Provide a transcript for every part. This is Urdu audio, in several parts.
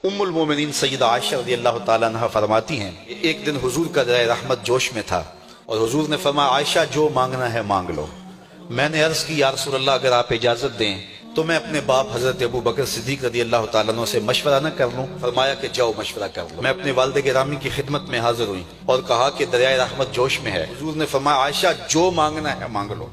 ام المومنین سیدہ عائشہ رضی اللہ تعالیٰ عنہ فرماتی ہیں، ایک دن حضور کا دریا رحمت جوش میں تھا اور حضور نے فرمایا عائشہ جو مانگنا ہے مانگ لو۔ میں نے عرض کی یا رسول اللہ اگر آپ اجازت دیں تو میں اپنے باپ حضرت ابو بکر صدیق رضی اللہ تعالیٰ عنہ سے مشورہ نہ کر لوں؟ فرمایا کہ جاؤ مشورہ کر لو۔ میں اپنے والد گرامی کی خدمت میں حاضر ہوئی اور کہا کہ دریائے رحمت جوش میں ہے۔ حضور نے فرمایا عائشہ جو مانگنا ہے مانگ لو،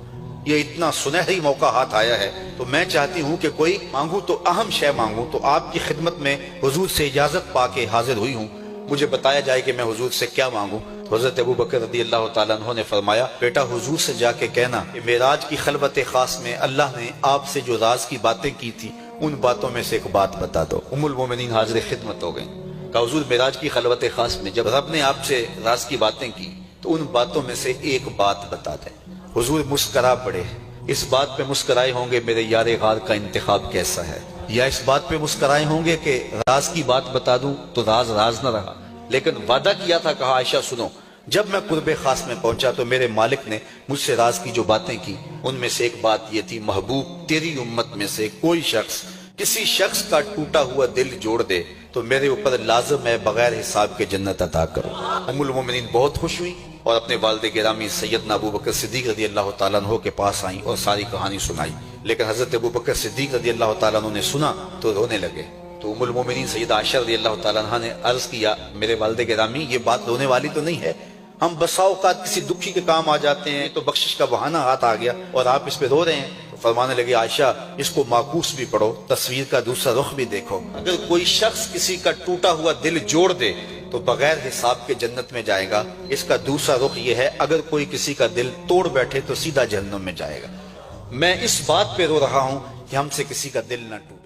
یہ اتنا سنہری موقع ہاتھ آیا ہے تو میں چاہتی ہوں کہ کوئی مانگوں تو اہم شے مانگوں، تو آپ کی خدمت میں حضور سے اجازت پا کے حاضر ہوئی ہوں، مجھے بتایا جائے کہ میں حضور سے کیا مانگوں۔ تو حضرت ابو بکر رضی اللہ تعالیٰ عنہ نے فرمایا بیٹا حضور سے جا کے کہنا کہ معراج کی خلوت خاص میں اللہ نے آپ سے جو راز کی باتیں کی تھی ان باتوں میں سے ایک بات بتا دو۔ ام المومنین حاضر خدمت ہو گئیں، کہا حضور معراج کی خلوت خاص میں جب رب نے آپ سے راز کی باتیں کی تو ان باتوں میں سے ایک بات بتا دیں۔ حضور مسکرا پڑے، اس بات پہ مسکرائے ہوں گے میرے یار غار کا انتخاب کیسا ہے، یا اس بات پہ مسکرائے ہوں گے کہ راز کی بات بتا دوں تو راز راز نہ رہا، لیکن وعدہ کیا تھا، کہا عائشہ سنو جب میں قرب خاص میں پہنچا تو میرے مالک نے مجھ سے راز کی جو باتیں کی ان میں سے ایک بات یہ تھی محبوب تیری امت میں سے کوئی شخص کسی شخص کا ٹوٹا ہوا دل جوڑ دے تو میرے اوپر لازم ہے بغیر حساب کے جنت عطا کرو۔ ام المومنین بہت خوش ہوئی اور اپنے والد گرامی سیدنا ابو بکر صدیق رضی اللہ تعالیٰ عنہ کے پاس آئیں اور ساری کہانی سنائی، لیکن حضرت ابو بکر صدیق رضی اللہ تعالیٰ عنہ نے سنا تو رونے لگے۔ تو ام المومنین سیدہ عائشہ رضی اللہ تعالیٰ عنہ نے عرض کیا میرے والد گرامی یہ بات رونے والی تو نہیں ہے، ہم بسا اوقات کسی دکھی کے کام آ جاتے ہیں تو بخشش کا بہانہ ہاتھ آ گیا اور آپ اس پہ رو رہے ہیں۔ تو فرمانے لگے عائشہ اس کو معکوس بھی پڑھو، تصویر کا دوسرا رخ بھی دیکھو، اگر کوئی شخص کسی کا ٹوٹا ہوا دل جوڑ دے تو بغیر حساب کے جنت میں جائے گا، اس کا دوسرا رخ یہ ہے اگر کوئی کسی کا دل توڑ بیٹھے تو سیدھا جہنم میں جائے گا۔ میں اس بات پہ رو رہا ہوں کہ ہم سے کسی کا دل نہ ٹوٹے۔